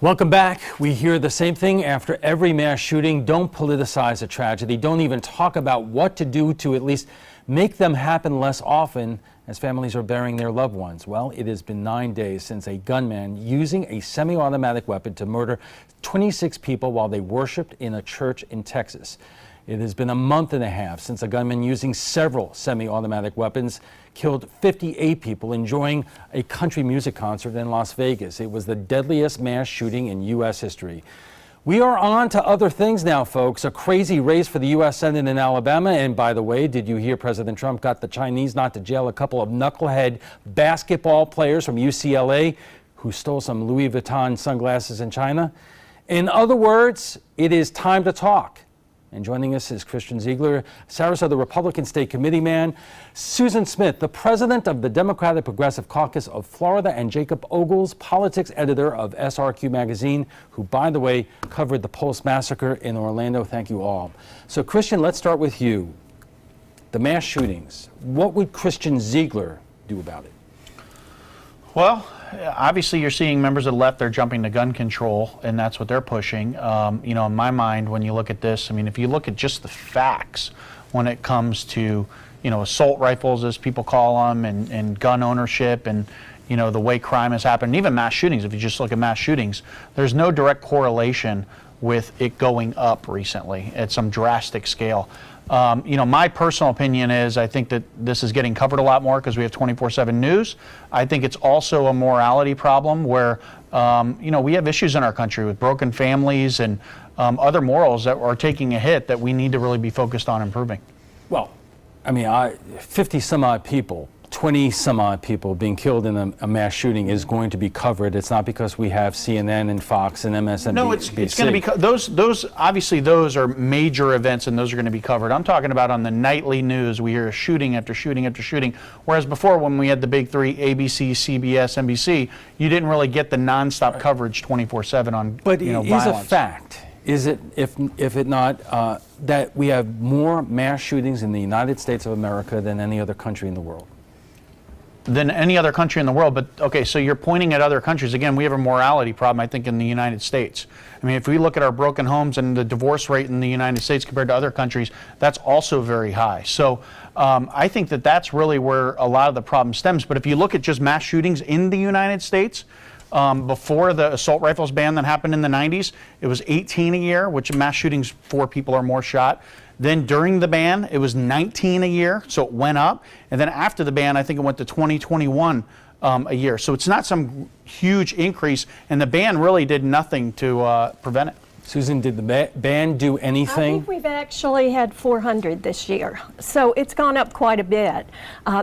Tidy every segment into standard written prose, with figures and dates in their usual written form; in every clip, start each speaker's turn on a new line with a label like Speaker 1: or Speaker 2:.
Speaker 1: Welcome back. We hear the same thing after every mass shooting. Don't politicize a tragedy. Don't even talk about what to do to at least make them happen less often as families are burying their loved ones. Well, it has been 9 days since a gunman using a semi-automatic weapon to murder 26 people while they worshiped in a church in Texas. It has been a month and a half since a gunman using several semi-automatic weapons killed 58 people enjoying a country music concert in Las Vegas. It was the deadliest mass shooting in U.S. history. We are on to other things now, folks. A crazy race for the U.S. Senate in Alabama. And by the way, did you hear President Trump got the Chinese not to jail a couple of knucklehead basketball players from UCLA who stole some Louis Vuitton sunglasses in China? In other words, it is time to talk. And joining us is Christian Ziegler, Sarasota Republican State Committeeman, Susan Smith, the president of the Democratic Progressive Caucus of Florida, and Jacob Ogles, politics editor of SRQ magazine, who, by the way, covered the Pulse massacre in Orlando. Thank you all. So, Christian, let's start with you. The mass shootings. What would Christian Ziegler do about it?
Speaker 2: Well, obviously you're seeing members of the left, they're jumping to gun control, and that's what they're pushing. In my mind, when you look at this, I mean, if you look at just the facts when it comes to, assault rifles, as people call them, and gun ownership, and, the way crime has happened, even mass shootings, if you just look at mass shootings, there's no direct correlation with it going up recently at some drastic scale. My personal opinion is I think that this is getting covered a lot more because we have 24/7 news. I think it's also a morality problem where, we have issues in our country with broken families and other morals that are taking a hit that we need to really be focused on improving.
Speaker 1: Well, 50 some odd people, 20 some odd people being killed in a mass shooting is going to be covered. It's not because we have CNN and Fox and MSNBC.
Speaker 2: No, it's going to be those obviously those are major events and those are going to be covered. I'm talking about on the nightly news we hear shooting after shooting after shooting, whereas before when we had the big three, ABC, CBS, NBC, you didn't really get the nonstop coverage 24/7 on
Speaker 1: But it
Speaker 2: violence.
Speaker 1: is a fact. Is it, if it not, that we have more mass shootings in the United States of America than any other country in the world?
Speaker 2: Than any other country in the world. But okay, so you're pointing at other countries. Again, we have a morality problem, I think, in the United States. I mean, if we look at our broken homes and the divorce rate in the United States compared to other countries, that's also very high. So I think that that's really where a lot of the problem stems. But if you look at just mass shootings in the United States, before the assault rifles ban that happened in the 90s, it was 18 a year, which mass shootings, 4 people or more shot. Then during the ban, it was 19 a year, so it went up. And then after the ban, I think it went to 20, 21 a year. So it's not some huge increase, and the ban really did nothing to prevent it.
Speaker 1: Susan, did the ban do anything?
Speaker 3: I think we've actually had 400 this year, so it's gone up quite a bit.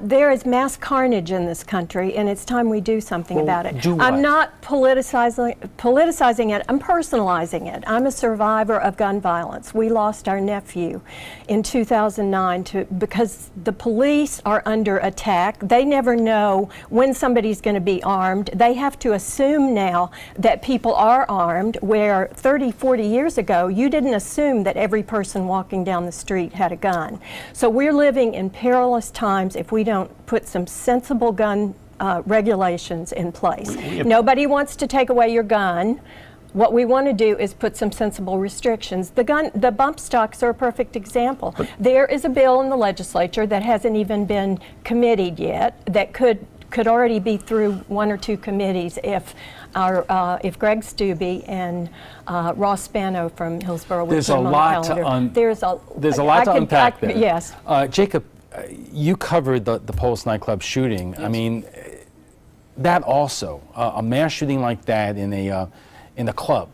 Speaker 3: There is mass carnage in this country, and it's time we do something about it. I'm not politicizing it, I'm personalizing it. I'm a survivor of gun violence. We lost our nephew in 2009 because the police are under attack. They never know when somebody's going to be armed. They have to assume now that people are armed, where 30, 40 years ago, you didn't assume that every person walking down the street had a gun. So we're living in perilous times if we don't put some sensible gun regulations in place. Nobody wants to take away your gun. What we want to do is put some sensible restrictions. The bump stocks are a perfect example. There is a bill in the legislature that hasn't even been committeed yet that could already be through 1 or 2 committees if Greg Stubbe and Ross Spano from Hillsborough would put them on the calendar.
Speaker 1: There's a lot to unpack there.
Speaker 3: Yes.
Speaker 1: Jacob, you covered the Pulse nightclub shooting. Yes. I mean, that also, a mass shooting like that in a club.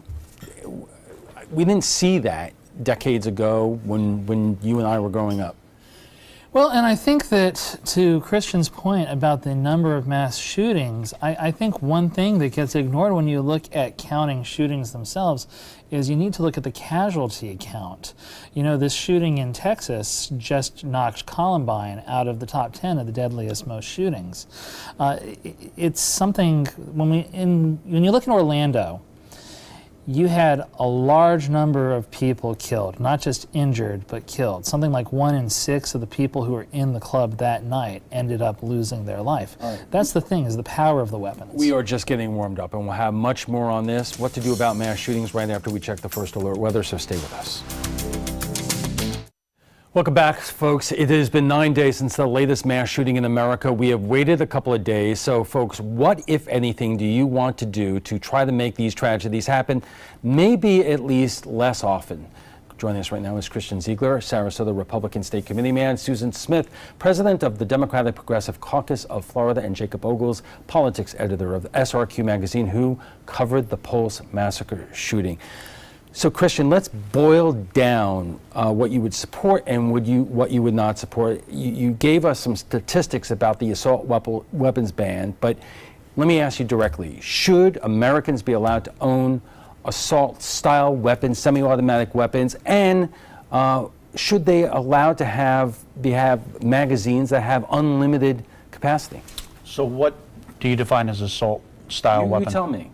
Speaker 1: We didn't see that decades ago when you and I were growing up.
Speaker 4: Well, and I think that to Christian's point about the number of mass shootings, I think one thing that gets ignored when you look at counting shootings themselves is you need to look at the casualty count. This shooting in Texas just knocked Columbine out of the top 10 of the deadliest most shootings. It's something, when you look in Orlando, you had a large number of people killed, not just injured, but killed. Something like 1 in 6 of the people who were in the club that night ended up losing their life. Right. That's the thing, is the power of the weapons.
Speaker 1: We are just getting warmed up, and we'll have much more on this, what to do about mass shootings, right after we check the first alert weather, so stay with us. Welcome back, folks. It has been 9 days since the latest mass shooting in America. We have waited a couple of days. So, folks, what, if anything, do you want to do to try to make these tragedies happen, maybe at least less often? Joining us right now is Christian Ziegler, Sarasota Republican State Committeeman, Susan Smith, President of the Democratic Progressive Caucus of Florida, and Jacob Ogles, Politics Editor of SRQ Magazine, who covered the Pulse Massacre shooting. So, Christian, let's boil down what you would support and what you would not support. You gave us some statistics about the assault weapons ban, but let me ask you directly. Should Americans be allowed to own assault-style weapons, semi-automatic weapons, and should they allowed to have magazines that have unlimited capacity?
Speaker 2: So what do you define as assault-style weapon?
Speaker 1: You tell me.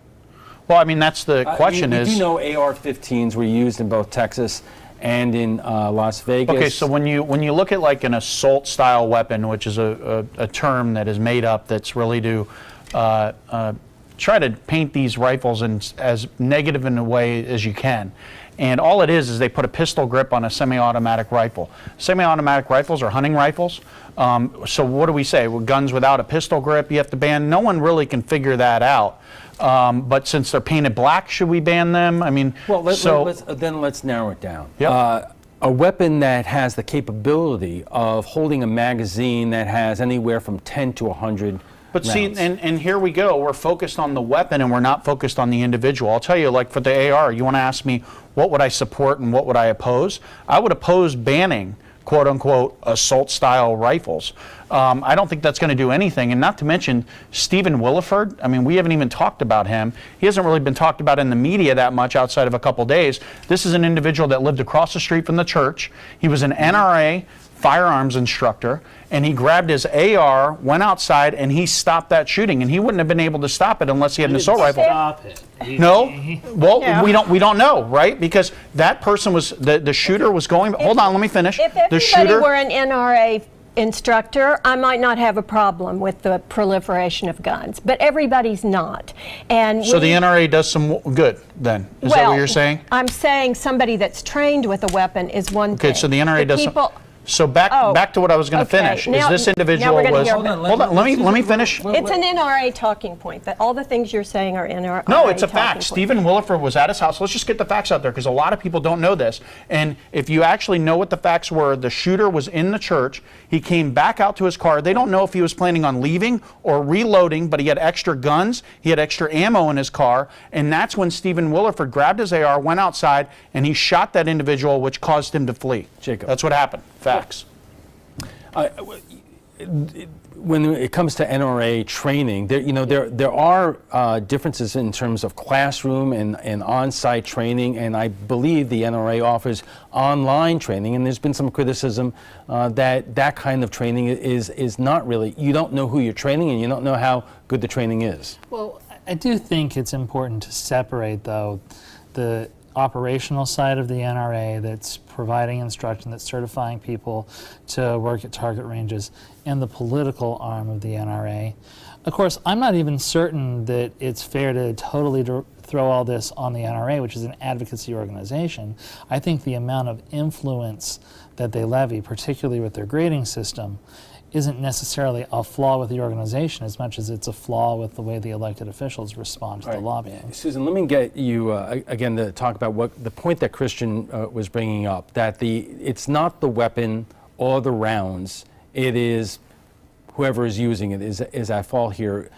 Speaker 2: Well, I mean, that's the question
Speaker 1: you
Speaker 2: is...
Speaker 1: do know AR-15s were used in both Texas and in Las Vegas.
Speaker 2: Okay, so when you look at like an assault-style weapon, which is a term that is made up that's really to try to paint these rifles as negative in a way as you can. And all it is they put a pistol grip on a semi-automatic rifle. Semi-automatic rifles are hunting rifles. So what do we say? Well, guns without a pistol grip, you have to ban. No one really can figure that out. But since they're painted black, should we ban them? I mean,
Speaker 1: well, let's narrow it down.
Speaker 2: Yep.
Speaker 1: A weapon that has the capability of holding a magazine that has anywhere from 10 to 100
Speaker 2: But
Speaker 1: rounds.
Speaker 2: see, and here we go. We're focused on the weapon and we're not focused on the individual. I'll tell you, like for the AR, you want to ask me what would I support and what would I oppose? I would oppose banning quote-unquote assault-style rifles. I don't think that's going to do anything, and not to mention Stephen Williford. I mean, we haven't even talked about him. He hasn't really been talked about in the media that much outside of a couple days. This is an individual that lived across the street from the church. He was an NRA firearms instructor, and he grabbed his AR, went outside, and he stopped that shooting. And he wouldn't have been able to stop it unless he had an assault rifle.
Speaker 4: Stop it.
Speaker 2: No, well, yeah. we don't know, right? Because that person was the shooter was going. Hold on, let me finish.
Speaker 3: If everybody were an NRA instructor, I might not have a problem with the proliferation of guns, but everybody's not. And
Speaker 2: so the NRA does some good then. Is that what you're saying?
Speaker 3: I'm saying somebody that's trained with a weapon is one thing.
Speaker 2: Okay, so the NRA does some. So back to what I was going to finish.
Speaker 3: Now,
Speaker 2: is this individual was? Hold on, let me finish.
Speaker 3: It's an NRA talking point. That all the things you're saying are NRA.
Speaker 2: No, it's a fact. Stephen Williford was at his house. Let's just get the facts out there because a lot of people don't know this. And if you actually know what the facts were, the shooter was in the church. He came back out to his car. They don't know if he was planning on leaving or reloading, but he had extra guns. He had extra ammo in his car, and that's when Stephen Williford grabbed his AR, went outside, and he shot that individual, which caused him to flee.
Speaker 1: Jacob.
Speaker 2: That's what happened. Facts.
Speaker 1: When it comes to NRA training, there are differences in terms of classroom and on-site training, and I believe the NRA offers online training, and there's been some criticism that kind of training is not really, you don't know who you're training and you don't know how good the training is.
Speaker 4: Well, I do think it's important to separate, though, the operational side of the NRA that's providing instruction, that's certifying people to work at target ranges, and the political arm of the NRA. Of course, I'm not even certain that it's fair to totally throw all this on the NRA, which is an advocacy organization. I think the amount of influence that they levy, particularly with their grading system, isn't necessarily a flaw with the organization as much as it's a flaw with the way the elected officials respond to the lobbying.
Speaker 1: Susan, let me get you again to talk about what the point that Christian was bringing up, that it's not the weapon or the rounds, it is whoever is using it is at fault here.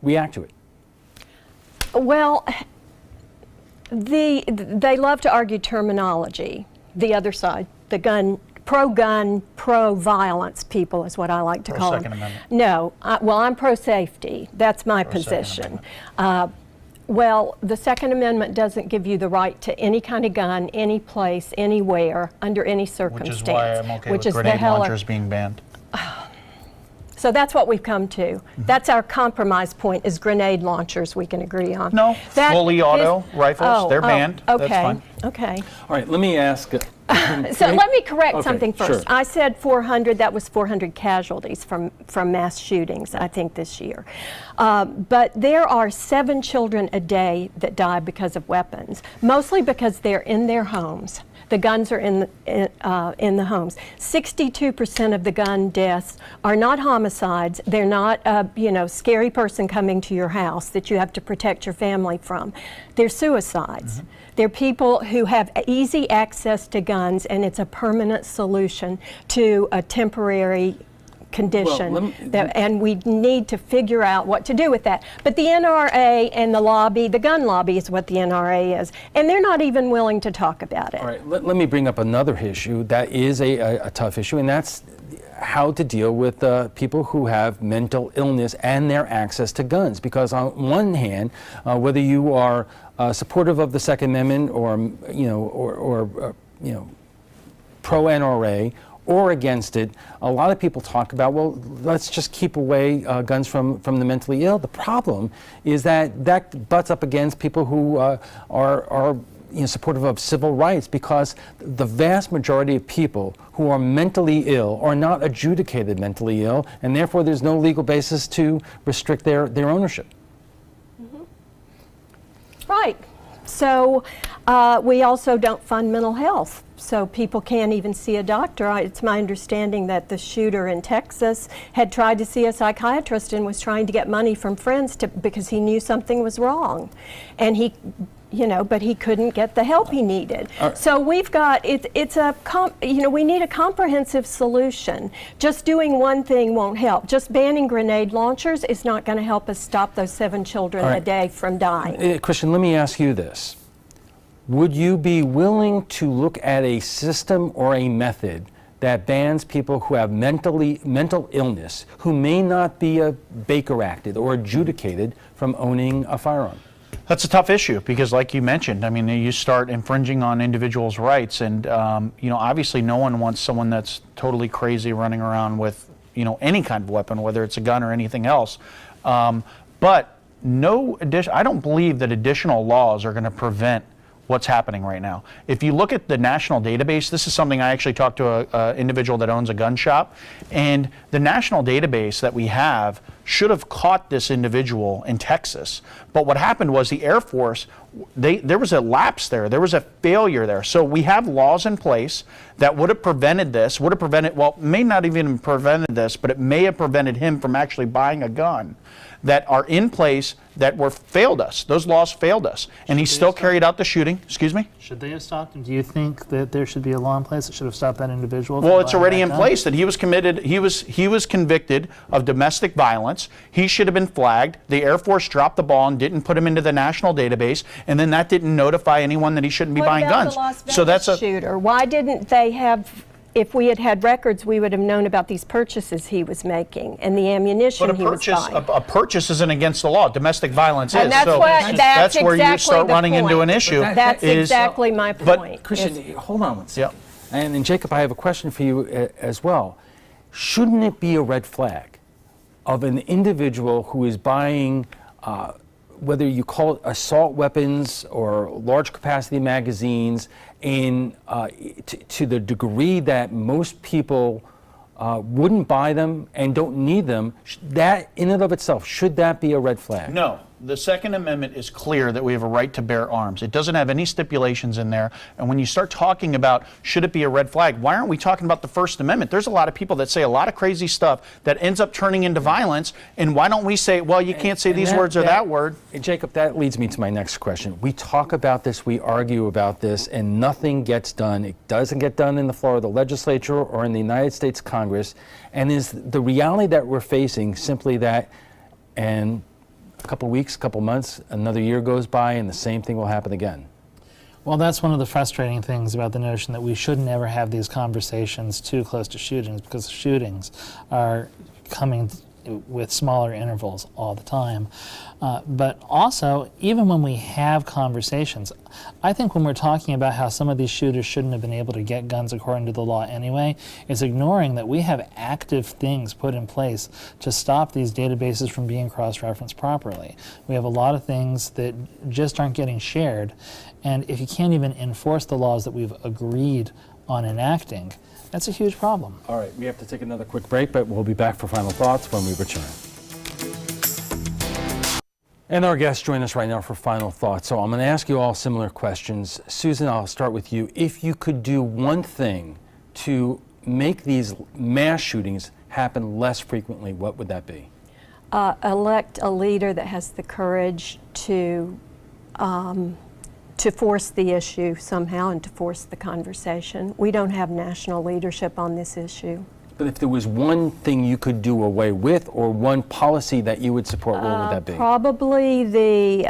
Speaker 1: React to it.
Speaker 3: Well, they love to argue terminology. The other side, the pro-gun, pro-violence people is what I like to call them.
Speaker 2: Second Amendment.
Speaker 3: No, well, I'm pro-safety. That's my position. Well, the Second Amendment doesn't give you the right to any kind of gun, any place, anywhere, under any circumstance.
Speaker 2: Which is why I'm okay with grenade launchers being banned.
Speaker 3: So that's what we've come to. That's our compromise point, is grenade launchers we can agree on.
Speaker 2: No, fully auto rifles, they're banned.
Speaker 3: Okay.
Speaker 2: That's fine.
Speaker 3: Okay.
Speaker 1: All right, let me ask.
Speaker 3: So let me correct something first.
Speaker 1: Sure.
Speaker 3: I said 400. That was 400 casualties from mass shootings, I think, this year. But there are 7 children a day that die because of weapons, mostly because they're in their homes. The guns are in the homes. 62% of the gun deaths are not homicides. They're not a scary person coming to your house that you have to protect your family from. They're suicides. Mm-hmm. They're people who have easy access to guns, and it's a permanent solution to a temporary condition, and we need to figure out what to do with that. But the NRA and the lobby, the gun lobby is what the NRA is, and they're not even willing to talk about it.
Speaker 1: All right, let me bring up another issue that is a tough issue, and that's how to deal with people who have mental illness and their access to guns. Because on one hand, whether you are supportive of the Second Amendment or pro NRA or against it, a lot of people talk about, well, let's just keep away guns from the mentally ill. The problem is that butts up against people who are supportive of civil rights, because the vast majority of people who are mentally ill are not adjudicated mentally ill, and therefore there's no legal basis to restrict their ownership.
Speaker 3: Mm-hmm. Right. So we also don't fund mental health. So people can't even see a doctor. It's my understanding that the shooter in Texas had tried to see a psychiatrist and was trying to get money from friends because he knew something was wrong. And but he couldn't get the help he needed. So we've got, we need a comprehensive solution. Just doing one thing won't help. Just banning grenade launchers is not going to help us stop those 7 children a day from dying.
Speaker 1: Christian, let me ask you this. Would you be willing to look at a system or a method that bans people who have mental illness, who may not be Baker Acted or adjudicated, from owning a firearm?
Speaker 2: That's a tough issue because, like you mentioned, I mean, you start infringing on individuals' rights, and obviously, no one wants someone that's totally crazy running around with any kind of weapon, whether it's a gun or anything else. But I don't believe that additional laws are going to prevent what's happening right now. If you look at the national database, this is something I actually talked to an individual that owns a gun shop, and the national database that we have should have caught this individual in Texas. But what happened was the Air Force, there was a lapse there. There was a failure there. So we have laws in place that would have prevented this, may not even prevented this, but it may have prevented him from actually buying a gun, that are in place that failed us. Those laws failed us. And he still carried out the shooting. Excuse me?
Speaker 4: Should they have stopped him? Do you think that there should be a law in place that should have stopped that individual?
Speaker 2: Well, it's already in place that he was convicted of domestic violence. He should have been flagged. The Air Force dropped the ball and didn't put him into the national database, and then that didn't notify anyone that he shouldn't be buying guns.
Speaker 3: The Las Vegas shooter? Why didn't they have? If we had had records, we would have known about these purchases he was making and the ammunition he was buying.
Speaker 2: A purchase isn't against the law. Domestic violence
Speaker 3: and
Speaker 2: is.
Speaker 3: That's
Speaker 2: where
Speaker 3: exactly
Speaker 2: you start running into an issue.
Speaker 3: That's exactly my point.
Speaker 1: But Christian, hold on one second.
Speaker 2: Yeah.
Speaker 1: And Jacob, I have a question for you as well. Shouldn't it be a red flag of an individual who is buying, whether you call it assault weapons or large capacity magazines, to the degree that most people wouldn't buy them and don't need them, that in and of itself, should that be a red flag?
Speaker 2: No. The Second Amendment is clear that we have a right to bear arms. It doesn't have any stipulations in there. And when you start talking about should it be a red flag, why aren't we talking about the First Amendment? There's a lot of people that say a lot of crazy stuff that ends up turning into violence. And why don't we say, well, you can't say these words or that word?
Speaker 1: Jacob, that leads me to my next question. We talk about this, we argue about this, and nothing gets done. It doesn't get done in the Florida legislature or in the United States Congress. And is the reality that we're facing simply that, and a couple weeks, couple months, another year goes by, and the same thing will happen again?
Speaker 4: Well, that's one of the frustrating things about the notion that we shouldn't ever have these conversations too close to shootings, because shootings are coming with smaller intervals all the time. But also, even when we have conversations, I think when we're talking about how some of these shooters shouldn't have been able to get guns according to the law anyway, it's ignoring that we have active things put in place to stop these databases from being cross-referenced properly. We have a lot of things that just aren't getting shared, and if you can't even enforce the laws that we've agreed on enacting, that's a huge problem.
Speaker 1: All right, we have to take another quick break, but we'll be back for final thoughts when we return. And our guests join us right now for final thoughts. So I'm going to ask you all similar questions. Susan, I'll start with you. If you could do one thing to make these mass shootings happen less frequently, what would that be?
Speaker 3: Elect a leader that has the courage to force the issue somehow and to force the conversation. We don't have national leadership on this issue.
Speaker 1: But if there was one thing you could do away with or one policy that you would support, what would that be?
Speaker 3: Probably the,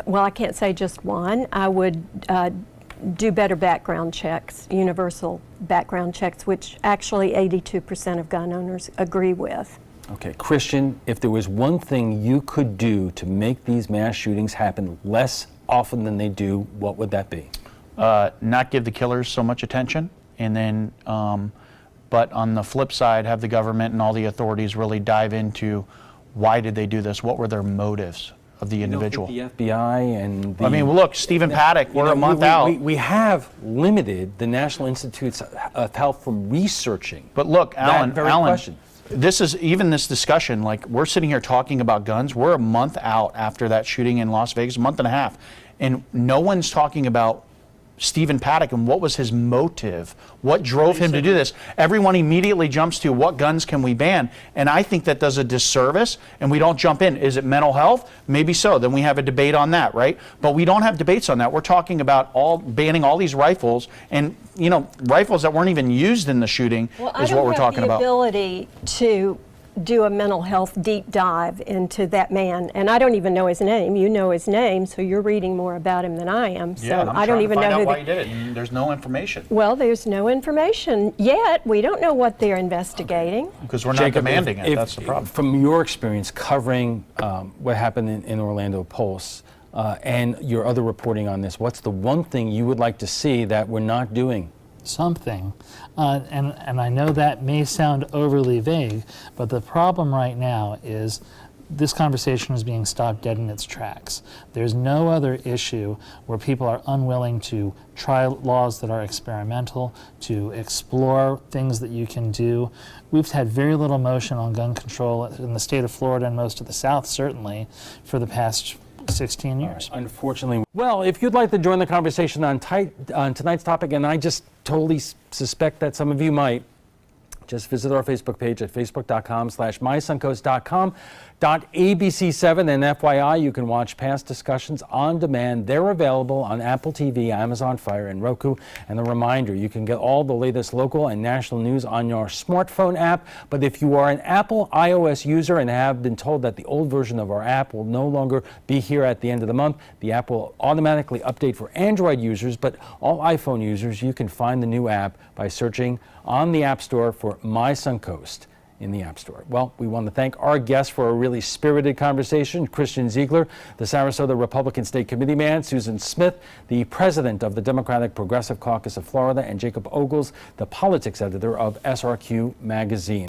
Speaker 3: well, I can't say just one. I would do better background checks, universal background checks, which actually 82% of gun owners agree with.
Speaker 1: Okay, Christian, if there was one thing you could do to make these mass shootings happen less often than they do, what would that be?
Speaker 2: Not give the killers so much attention, and then, but on the flip side, have the government and all the authorities really dive into why did they do this? What were their motives of the individual?
Speaker 1: You don't think the FBI and the...
Speaker 2: I mean, well, look, Stephen Paddock, we're a month out.
Speaker 1: We have limited the National Institutes of Health from researching.
Speaker 2: But look, Alan,
Speaker 1: question.
Speaker 2: This is, even this discussion, like we're sitting here talking about guns, we're a month out after that shooting in Las Vegas, a month and a half, and no one's talking about Stephen Paddock and what was his motive, what drove him to do this. Everyone immediately jumps to what guns can we ban, and I think that does a disservice, and we don't jump in. Is it mental health? Maybe so. Then we have a debate on that, right? But we don't have debates on that. We're talking about banning all these rifles, and you know, rifles that weren't even used in the shooting is what we're talking about.
Speaker 3: I don't have the ability to do a mental health deep dive into that man, and I don't even know his name. You know his name, so you're reading more about him than I am. So
Speaker 2: yeah,
Speaker 3: I don't even know who
Speaker 2: why he did it, and there's no information.
Speaker 3: Well, there's no information yet. We don't know what they're investigating.
Speaker 2: Because we're not demanding it. That's the problem.
Speaker 1: From your experience covering what happened in Orlando Pulse and your other reporting on this, what's the one thing you would like to see that we're not doing?
Speaker 4: Something. And I know that may sound overly vague, but the problem right now is this conversation is being stopped dead in its tracks. There's no other issue where people are unwilling to try laws that are experimental, to explore things that you can do. We've had very little motion on gun control in the state of Florida and most of the South, certainly, for the past 16 years.
Speaker 1: Unfortunately. Well, if you'd like to join the conversation on tonight's topic, and I just totally suspect that some of you might, just visit our Facebook page at facebook.com/mysuncoast.com.abc7, and FYI, you can watch past discussions on demand. They're available on Apple TV, Amazon Fire, and Roku. And a reminder, you can get all the latest local and national news on your smartphone app. But if you are an Apple iOS user and have been told that the old version of our app will no longer be here at the end of the month, the app will automatically update for Android users, but all iPhone users, you can find the new app by searching on the App Store for My Suncoast in the App Store. Well, we want to thank our guests for a really spirited conversation. Christian Ziegler, the Sarasota Republican State Committeeman, Susan Smith, the president of the Democratic Progressive Caucus of Florida, and Jacob Ogles, the politics editor of SRQ Magazine.